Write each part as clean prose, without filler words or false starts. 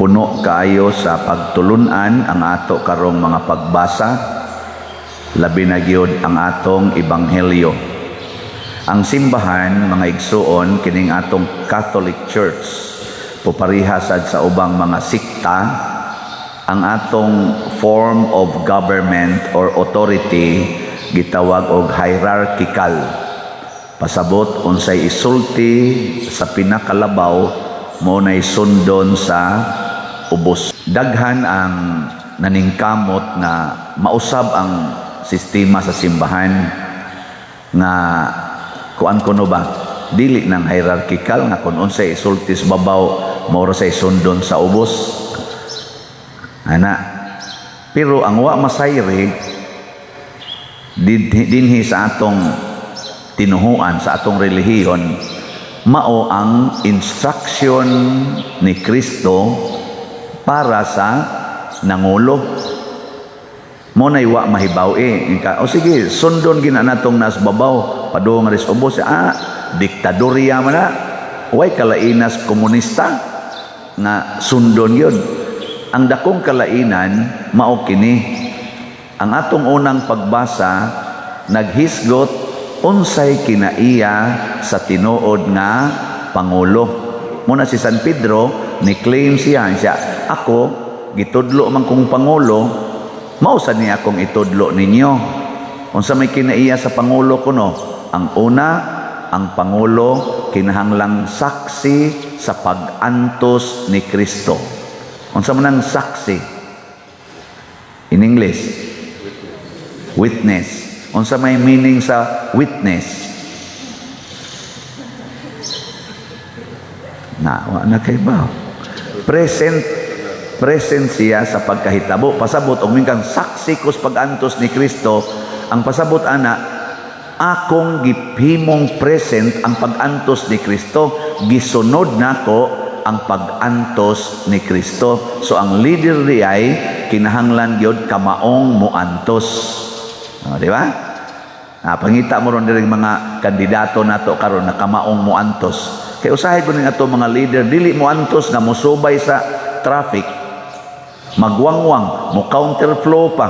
puno kaayo sa pagtulunan ang ato karong mga pagbasa, labi na gyud ang atong ebanghelyo. Ang simbahan, mga igsuon, kining atong Catholic Church, puparihasad sa ubang mga sikta, ang atong form of government or authority gitawag og hierarchical. Pasabot unsay isulti sa pinakalabaw mo nay sundon sa ubos. Daghan ang naningkamot na mausab ang sistema sa simbahan nga kuan kuno ba dili nang hierarchical nga kun unsay isulti sa babaw mao say sundon sa ubos ana. Pero ang wa masayri dinhi sa atong tinuhuan, sa atong relihiyon, mao ang instruction ni Kristo para sa nangulo. Mo nay wa mahibaw o sige sundon gina natong nas babaw padung ris ubos diktadorya man na way kalainas komunista nga sundon yun. Ang dakong kalainan mao kini ang atong unang pagbasa naghisgot unsay kinaiya sa tinuod nga pangulo. Muna si San Pedro ni claim siya ako gitudlo man kong pangulo, mausa niya akong itudlo ninyo. Unsa may kinaiya sa pangulo kuno? Ang una, ang pangulo kinahanglang saksi sa pag-antos ni Kristo. Unsa man ang saksi? In English, witness. Unsa may meaning sa witness? Na kay ba? Present siya sa pagkahitabo. Pasabot og mingkang saksi ko sa pag-antos ni Kristo. Ang pasabot ana, akong gihimong present ang pag-antos ni Kristo, gisunod nako ang pag-antos ni Kristo. So ang leader di ay kinahanglan gyud kamaong muantos. Di ba? Pangita mo ron diri mga kandidato nato karon na kamaong muantos. Kay usahay ko ning ato mga leader dili muantos na musubay sa traffic, magwangwang, mo counterflow pa.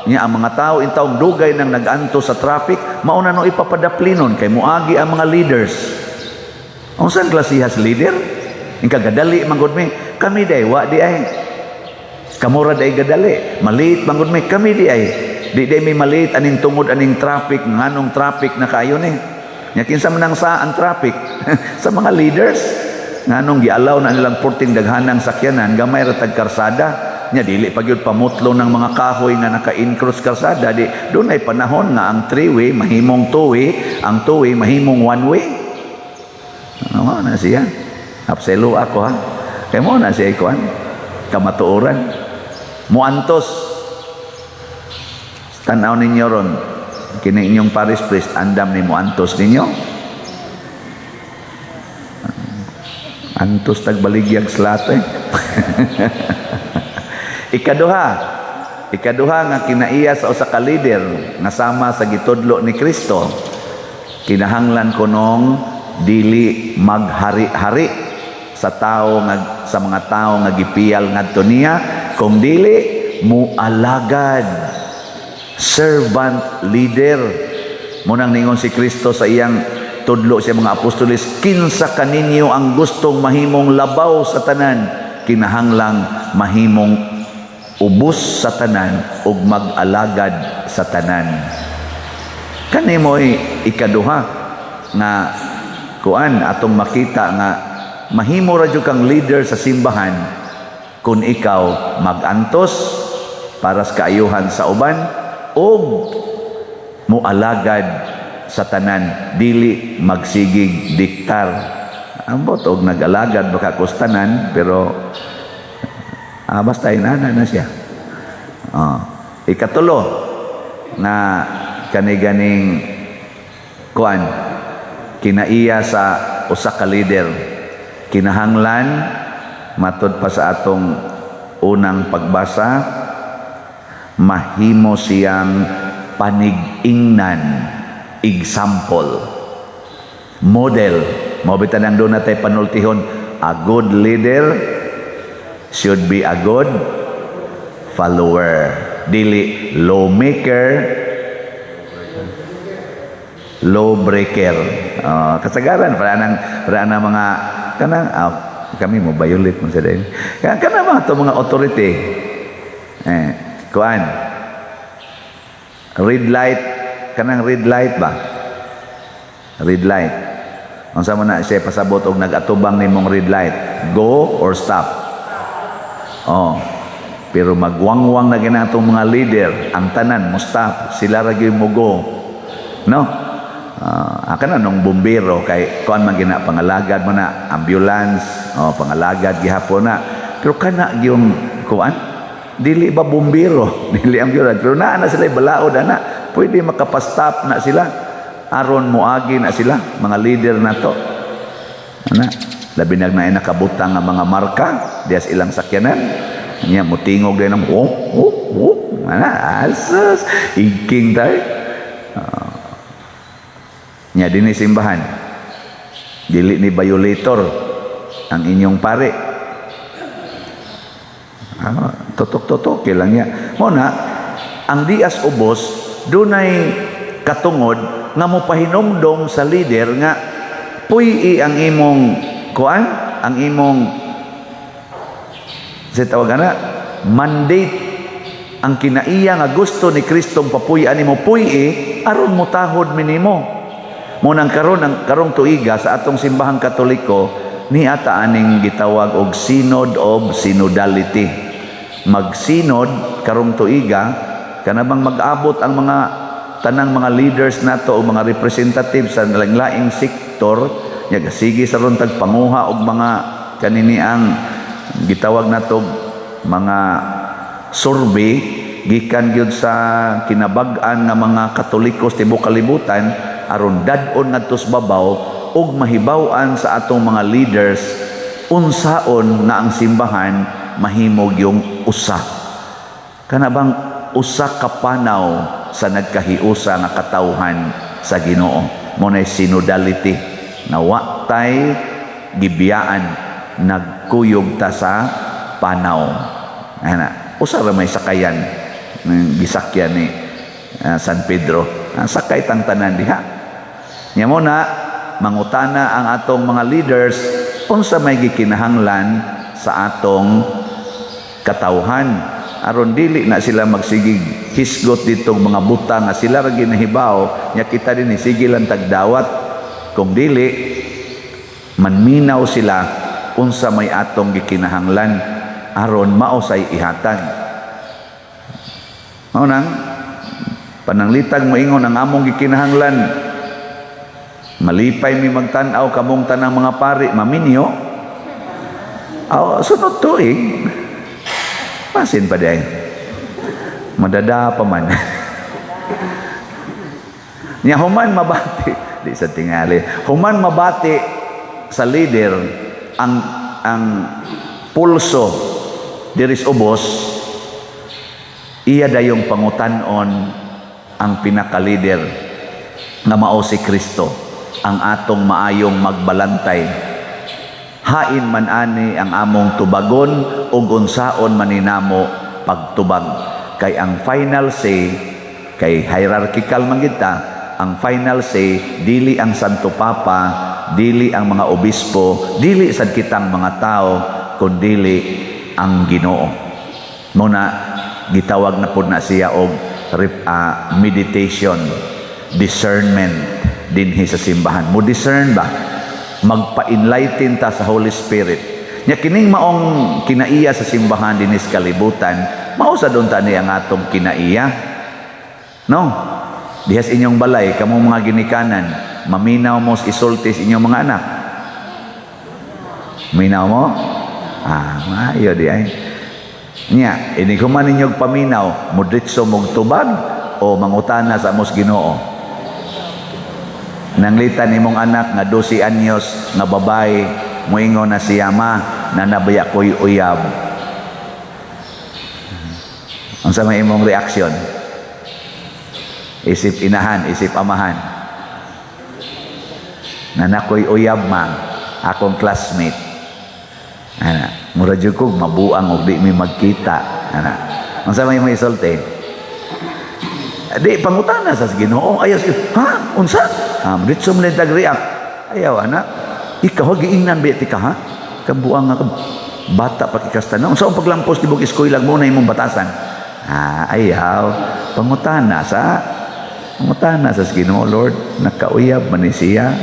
Nya ang mga tao intawong dugay nang nag-antos sa traffic, mauna no ipapadaplinon kay muagi ang mga leaders. Unsan klasihas leader? Ingka gadali manggod mi, kami day wa di ay. Kamura day gadali, maliit manggod mi, kami di ay. Di day may maliit aning tungod aning traffic, nganong traffic na kayo ni. Nya kinsa man ang saan traffic sa mga leaders. Nganong gialaw na nilang purting daghanang sakyanan gamay ra tag karsada. Nya dili pa gyud pamutlo ng mga kahoy nga naka-in-cross karsada. Di dunay panahon nga ang three-way mahimong two-way, ang two-way mahimong one-way. Ano na siya? Apselo ako ha. Kaya mo na siya ikuan. Kamatuoran. Muantos. Tanaw ninyo ron. Kini inyong parish priest, andam ni muantos ninyo. Antos tagbaligyag slate. Ikaduha nga kinaiya sa usa ka leader nga sama sa gitudlo ni Kristo. Kinahanglan kunong dili maghari-hari sa mga tao nga gipiyal ngadto niya, kung dili mualagad. Servant leader. Munang ningon si Kristo sa iyang tudlo siya mga apostoles, kinsa kaninyo ang gustong mahimong labaw sa tanan, kinahanglang mahimong ubos sa tanan ug mag-alagad sa tanan. Kani mo'y ikaduha nga kuan atong makita nga mahimo ra jud kang leader sa simbahan kung ikaw mag-antos para sa kaayuhan sa uban ug mualagad sa tanan, dili magsigig diktar. Ambot og nag-alagad baka kustanan pero basta inana na siya. Ikatulo na kaniganing kuan kinaiya sa usa ka leader, kinahanglan matud pa sa atong unang pagbasa, mahimo siyang panig-ingnan, example, model. Mabitan ang doon natin panultihon, a good leader should be a good follower. Dili lawmaker, lawbreaker. Kasagaran para nang mga kanang kami mo violate mo sa din. Kana mga to mga authority. Kuan. Red light, kanang red light ba? Red light. Unsa man na siya pasabot og nag-atubang nimong red light, go or stop? Pero magwangwang na ginatong mga leader, ang tanan mo stop, sila ra gyud mo go. No? Kana nung bumbero kay kuan man gina pangalagad mo na ambulance, pangalagad gihapon na. Pero kana yung kuan, dili ba bumbero, dili ambulance, pero naa na sila balaod ana, pwede makapastop na sila. Aron moagi na sila, mga leader na to. Ana, labi na nakabutang nga mga marka, dias ilang sakyanan. Nya mutingog din ng ana, asas, iking tayo. Nya dinhi simbahan. Dili ni violator ang inyong pare. Totok-totok lang niya. Muna, ang dias ubos, dunay katungod nga mo pahinomdom sa leader nga puy ang imong kuan, ang imong sa tawag na mandate, ang kinaiya nga gusto ni Kristong papuy-an nimo puy aron mo tahod minimo. Munang karong tuiga sa atong simbahang Katoliko ni ata aning gitawag og Synod of Synodality. Magsinod karong tuiga kanabang mag-abot ang mga tanang mga leaders nato o mga representatives sa laing sektor nya sige sa ron tagpanguha og mga kanini ang gitawag nato mga survey gikan gyud sa kinabag-an nga mga Katolikos tibuok kalibutan aron dad-on ngadto sa babaw ug mahibaw-an sa atong mga leaders unsaon nga ang simbahan mahimog yung usa kanabang usa ka panaw sa nagkahiusa nga katawhan sa Ginoo. Munay synodality na wa tay gibiyaan nagkuyog ta sa panaw. Ana, usa ra may sakayan ng gisakyan ni San Pedro. Sakay tang tanan diha. Nya mo na mangutana ang atong mga leaders unsa may gikinahanglan sa atong katawhan aron dili na sila magsigig hisgot ditong mga buta nga sila ra ginahibaw nya kita din sige lang tagdawat kung dili manminaw sila unsa may atong gikinahanglan aron mao say ihatag. Mao nang pananglitag mo ingon ang among gikinahanglan malipay mi magtan-aw kamong tanang mga pari maminyo sunod tuig masin pa day madada pa man nya human mabati di sa tingali human mabati sa leader ang pulso diris ubos iya dayong pangutanon ang pinaka-leader nga mao si Kristo ang atong maayong magbalantay hain man ani ang among tubagon ug unsaon maninamo pagtubag kay ang final say kay hierarchical man kita ang final say dili ang Santo Papa dili ang mga obispo dili sad kitang mga tao kundi ang Ginoo. Muna gitawag na pud na siya og meditation discernment dinhi sa simbahan mo discern ba magpa-enlighten ta sa Holy Spirit. Nya kining maong kinaiya sa simbahan dinis kalibutan, mao sa don ta ni ang atong kinaiya. No? Dihas inyong balay kamo mga ginikanan, maminaw mo isultis inyong mga anak. Minaw mo? Maayo di ay. Nya, ini kuman ninyong paminaw, mudritso mong tubag o mangutana sa amos Ginoo. Nanglitan imong anak nga 12 anyos nga babae moingon na siya ma na nabaya ko'y uyab. Unsa may imong reaksyon? Isip inahan, isip amahan. Nanakoy uyab ma, akong classmate. Mura jud ko mabuang og di mi magkita. Unsa may isulti? Di pangutana sa Ginoo, ayaw sige, ha? Unsa? Ditso mo nag-react. Ayaw, anak. Ikaw, giingnan ba ka, ha? Kabuang nga ka. Bata pa kikasta na. Unsa ang paglampos di bug iskoy lang mo na imong batasan? Ayaw. Pangutana sa Ginoo, Lord. Nakauyab man ni siya.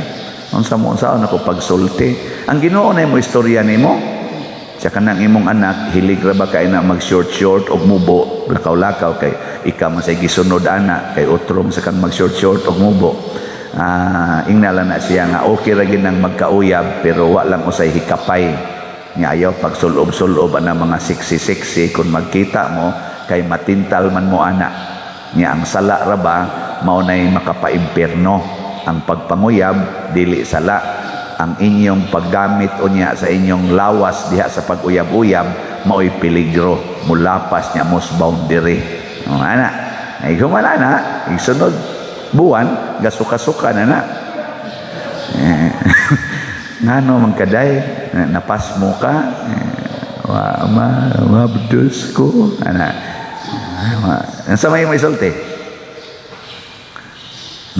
Unsa ako pagsulti. Ang Ginoo na imong istorya nimo. Siya kanang imong anak, hilig ra ba kay na mag-short og mubo, lakaw-lakaw kay ika man say gisunod ana kay utrom sa kang mag-short og mubo. Ingnalan na siya nga okay ra gid nang magkauyab pero wa lang usay hikapay. Nga ayaw pagsulob-sulob ana mga sexy kung magkita mo kay matintal man mo ana. Nga ang sala ra ba mao nay makapaimpierno. Ang pagpanguyab dili sala. Ang inyong paggamit unya sa inyong lawas diha sa pag-uyab-uyab mao'y peligro, mulapas niya most boundary. Ana, ay humana na, isunod buwan, gasuka-suka na. Ngano man kaday, napas mo ka, mabdos ko, ana. Sa may isulti?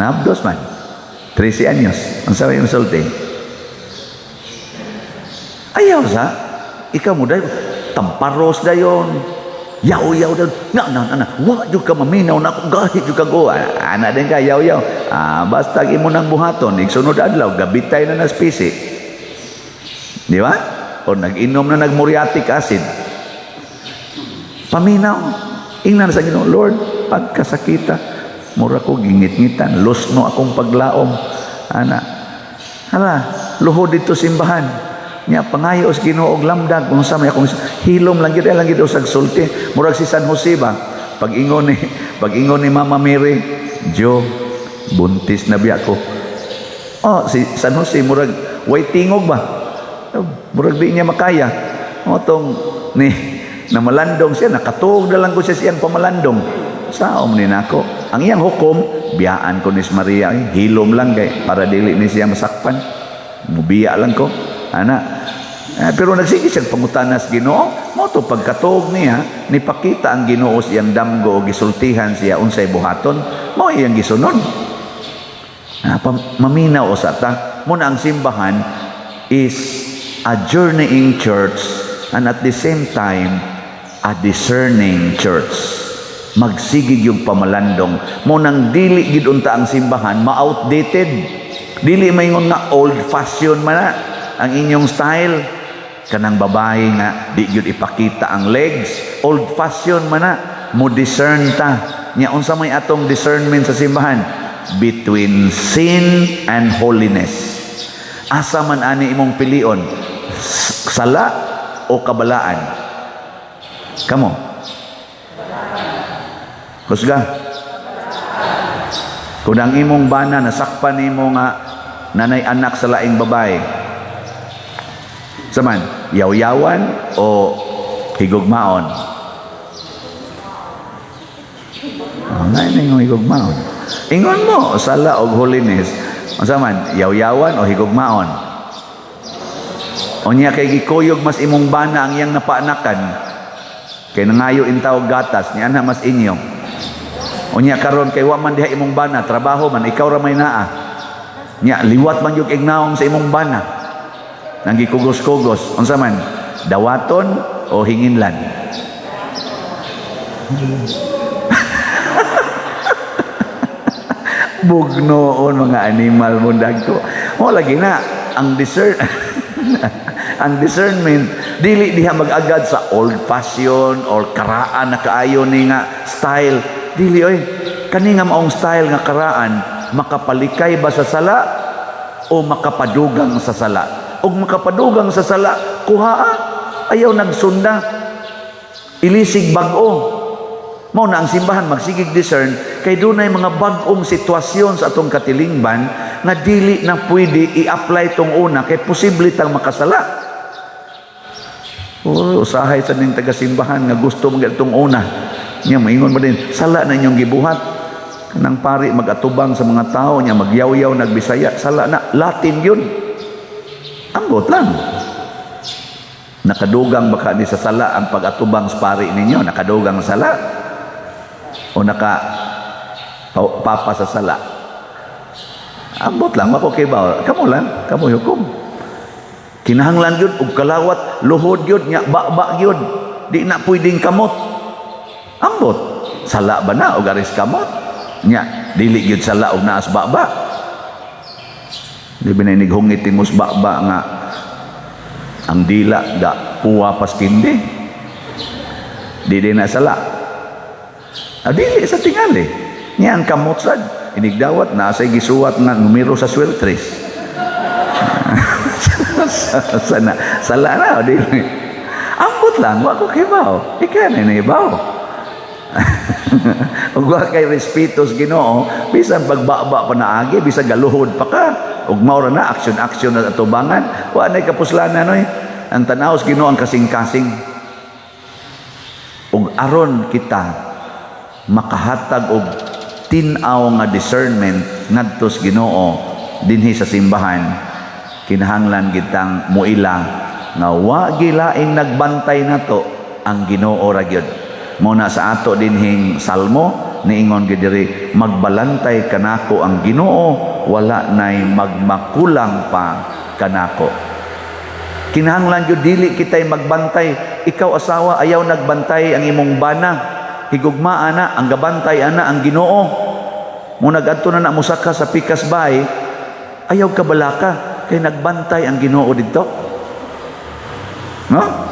Nabdos man. 13 anyos. Ang sa may isulti? Ayaw sa ikaw mo dayon tamparos dayon yaw dayon na wa jud ka maminaw na ako gahi jud ka go ana din ka yaw basta imo nang buhaton igsunod adlaw gabitay na naspisi di ba o nag-inom na nag-muriatic acid paminaw ingnan sa Ginoo Lord pagkasakita mura ko gingit-ngitan lusno akong paglaom ana hala luhod dito simbahan nya pangayo sa Ginoo og lamdag kung sa may akong hilom lang gid usag sulti murag si San Jose ba pag-ingon ni Mama Mary Jo buntis na biya ko si San Jose murag way tingog ba murag di niya makaya tong ni na malandong siya nakatuog na lang ko siya siyang pamalandong saom ni nako ang iyang hukom biyaan ko ni Maria hilom lang kay para dili ni siya masakpan mubiya lang ko pero nagsige siyang pangutanas Ginoo mo to pagkatuog niya nipakita ang Ginoo siyang damgo o gisultihan siya unsay buhaton mo iyang gisunod maminaw usata mo na ang simbahan is a journeying church and at the same time a discerning church magsigig yung pamalandong mo nang dili gid unta ang simbahan ma-outdated dili maingon nga old fashion man na ang inyong style kanang babae nga di gyud ipakita ang legs old fashion man na mo discern ta nya unsa may atong discernment sa simbahan between sin and holiness asa man ani imong pilion sala o kabalaan kamo kusga kung ang imong bana nasakpan nimo nga nanay anak sa laing babae saman, yaw-yawan o higugmaon? Ngayon yung higugmaon. Ingon mo, sala o holiness. Saman, yaw-yawan o higugmaon? O niya kay gikuyog mas imong bana ang iyang napaanakan. Kay nangayo intaw gatas, niya na mas inyo. O niya karon kay waman diha imong bana, trabaho man, ikaw ra may naa. Niya, liwat man yung ignaong sa imong bana. Nang gikugos-kugos unsa man dawaton o hinginlan bugnoon mga animal mo dagko mo lagi na ang discernment dili diha mag-agad sa old fashion or karaan na kaayo ni nga style dili oy kani nga maong style nga karaan makapalikay ba sa sala o makapadugang sa sala og makapadugang sa sala kuhaa ayaw nagsunda ilisig bag-o mao na ang simbahan magsigig discern kay dunay mga bag-ong sitwasyon sa atong katilingban nga dili na pwede i-apply tong una kay posible tang makasala usahay sa ning taga-simbahan nga gusto mo itong una nya maingon mo din sala na inyong gibuhat kanang pari magatubang sa mga tao nya magyaw-yaw nagbisaya sala na Latin yun ambot lang Nakadugang baka ni sa sala ang pag-atubang sa pari ninyo? Nakadugang sala? O papa sa sala? Ambot lang, makukibaw. Kamu lang, kamu hukom. Kinahanglan yun, ug kalawat, luhod yun, nya, ba yun. Di na pwedeng kamot. Ambot. Sala ba na, o garis kamot? Nya, dili yun sala, o naas ba. Di ba na inighungitin mo sa ba nga, ang dila, da, puwa pas kindi. Di na sala. Dili sa tingali. Nya, ang kamot sad. Inigdawat, nasa gisuwat nga numero sa sweltris. Sala na, o dili. Ambot lang, wako kibaw. Ika na naibaw. Ug wa kay respetos Ginoo, bisan pagbaba pa naagi, bisan galuhod pa ka. Ug mao ra na action na atubangan. Wa nay kapuslanan oy. Ang tanaw sa Ginoo ang kasing-kasing. Ug aron kita makahatag og tin-aw nga discernment ngadto sa Ginoo dinhi sa simbahan, kinahanglan kitang muila nga wa gilaing nagbantay nato ang Ginoo ra gyud. Muna sa ato dinhing salmo niingon gyud diri, magbalantay kanako ang Ginoo, wala nay magmakulang pa kanako. Kinahanglan gyud dili kitay magbantay. Ikaw asawa, ayaw nagbantay ang imong bana, higugma ana ang gabantay ana ang Ginoo. Mo nagadto na musaka sa pikas bay, ayaw ka balaka kay nagbantay ang Ginoo didto. No?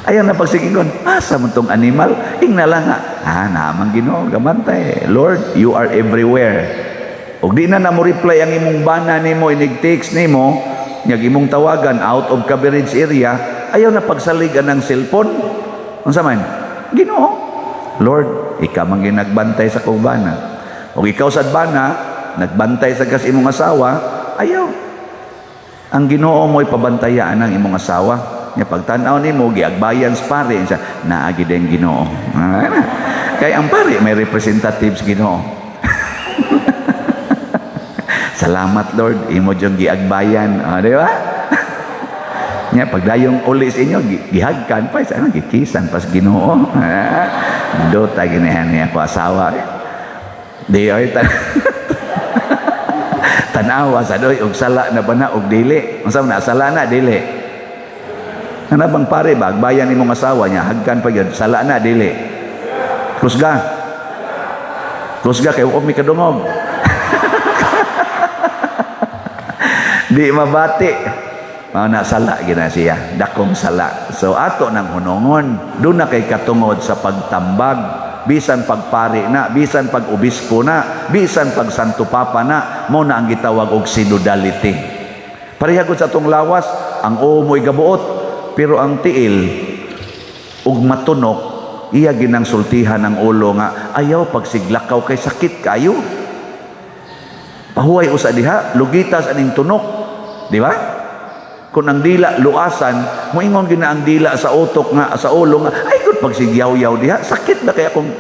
Ayaw na pagsigingon, asa mo tong animal? Ingna lang nga, namang Ginoo gabantay. Lord, you are everywhere. Og di na mo reply ang imong bana nimo, inig-text nimo, nyag imong tawagan out of coverage area, ayaw na pagsaligan ng cellphone. Unsa man? Ginoo, Lord, ikaw man ginagbantay sa kong bana. O ikaw sad bana, nagbantay sa kas imong asawa, ayaw. Ang Ginoo mo'y pabantayaan ng imong asawa. Nya pagtan-aw nimo giagbayan sa pare, naagi din Ginoo. Kay ang pare may representatives Ginoo. Salamat Lord, imo jud giagbayan, di ba? Nya pagdayong uli sa inyo gihagkan pa sa gikisan pas Ginoo. Do ta ginihan niya ko asawa. Di ay tanawa sa doy og sala na bana og dili. Unsa na sala na dili? Ano bang pare ba agbayan imong asawa niya hagkan pa gyud sala na dili? Kusga kay wa mi kadungog. Di mabati. Mao na sala gina siya, dakong sala. So ato nang hunongon, do na kay katungod sa pagtambag, bisan pagpari na, bisan pag-obispo na, bisan pag Santo Papa na, mo na ang gitawag og synodality. Parehagod sa atong lawas, ang mo'y gabuot, pero ang tiil ug matunok, iya ginang sultihan ng ulo nga ayaw pagsiglakaw kay sakit kayo. Pahuway usa diha, lugitas aning tunok, di ba? Kung ang dila luasan, moingon gina ang dila sa utok nga sa ulo nga ay gud pagsigyaw-yaw diha, sakit na kaya kung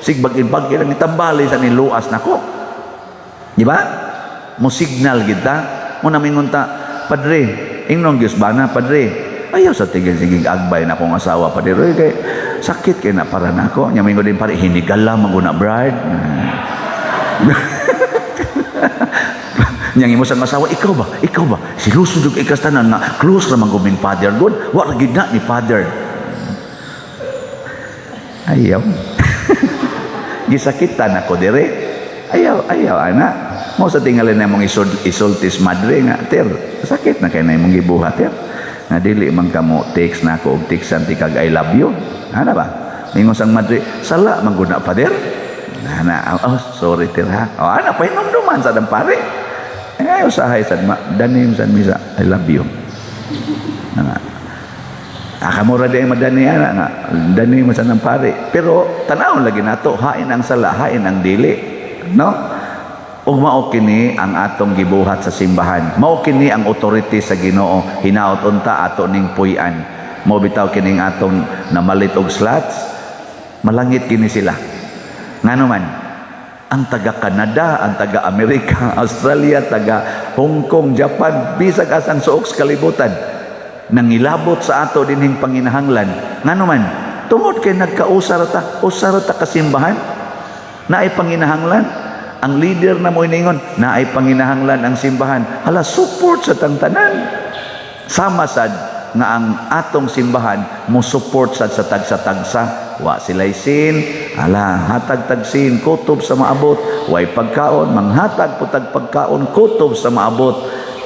sigbag-ibag kaya nitambali sa ni luas nako. Di ba? Mo signal kita, mo namingon ta, padre, ingnon gyud bana padre. Ayaw sa tigil-sigig agbay na akong asawa padre kay sakit kay na para nako. Nya mingon din pare hinigala maguna bride. Yang imo sang asawa, ikaw ba si lusud og ikastanan nga close ra maguming father god, wa gid na ni father. Ayaw. Gisakitan ako dire. Ayaw ana. Mo sa tingali na mong isultis madre nga ter. Sakit na kay na imong gibuhat ter. Nga dili man kamo text na ako og textan ti kag I love you. Ana ba? Mingon sang madre, sala man gud na father. Ana, sorry ter ha. Ana pa hinumduman sa dang pare. Usahay sad danim sad misa I love you. Nga. Akamura di madani ana nga danim sa nang pare. Pero tanaw lagi nato hain ang sala, hain ang dili. No? Ug mao kini ang atong gibuhat sa simbahan. Mao kini ang authority sa Ginoo. Hinaot unta ato ning puy-an. Mao bitaw kining atong namalit og slots. Malangit kini sila. Ngano man? Ang taga Canada, ang taga Amerika, Australia, taga Hong Kong, Japan, bisag asang suok sa kalibutan. nangilabot sa ato dinhing panginahanglan. Ngano man, tungod kay nagkausar ta kasimbahan, naay panginahanglan. Ang leader na mo iningon, naay panginahanglan ang simbahan. Hala, support sa tangtanan. Sama sad nga ang atong simbahan mo support sad sa tagsa-tagsa. Wa sila'y sin, ala, hatag tagsin, kutob sa maabot. Way pagkaon, manghatag putag pagkaon, kutob sa maabot.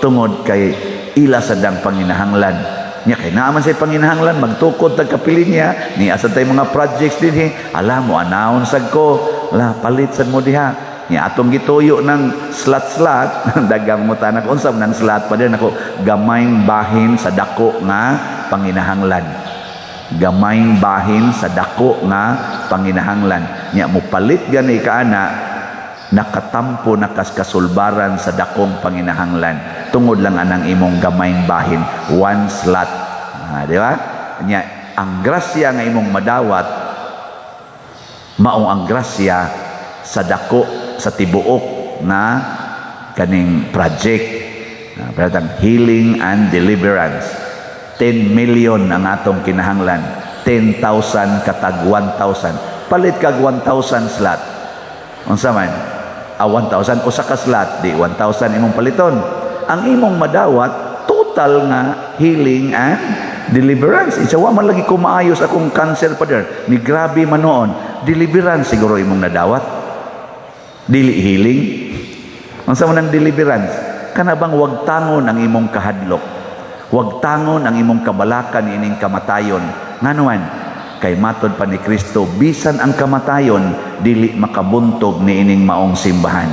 Tungod kay ila sadang panginahanglan. Nya kay naaman say panginahanglan, magtukod tagkapili niya, ni asa tay mga projects din ala mo anawon sad ko, ala palit sad mo diha. Nya atong gituyo ng slat-slat, dagang mo tanak unsam nang slat pa din ako, gamayng bahin sa dako nga panginahanglan. Gamayng bahin sa dako nga panginahanglan. Nya mo palit gani kaana, nakatampo nakaskasulbaran sa dakong panginahanglan. Tungod lang anang imong gamayng bahin, one slot. Di ba? Nya ang grasya nga imong madawat, mao ang grasya sa dako sa tibuok na kaning project. Paratang healing and deliverance. 10 million ang atong kinahanglan. 10,000 katag 1,000. Palit kag 1,000 slot. Unsa man? 1,000 usa ka slot, di 1,000 imong paliton. Ang imong madawat total nga healing and deliverance. Isa wa man lagi ko maayos akong cancer pa der. Ni grabe man noon. Deliverance siguro imong nadawat. Dili healing. Unsa man ang deliverance? Kana bang wag tangon ang imong kahadlok. Wag tangon ang imong kabalakan ining kamatayon. Nganuan? Kay matod pa ni Kristo, bisan ang kamatayon dili makabuntog ni ining maong simbahan.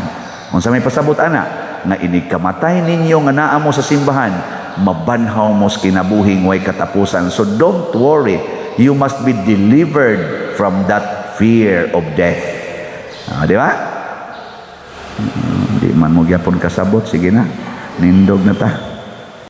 Unsa may pasabot ana? Nga inig kamatay ninyo nga naa mo sa simbahan, mabanhaw mo sa kinabuhing way katapusan. So don't worry, you must be delivered from that fear of death. Di ba? Di man mo gyapon kasabot, sige na, nindog na ta.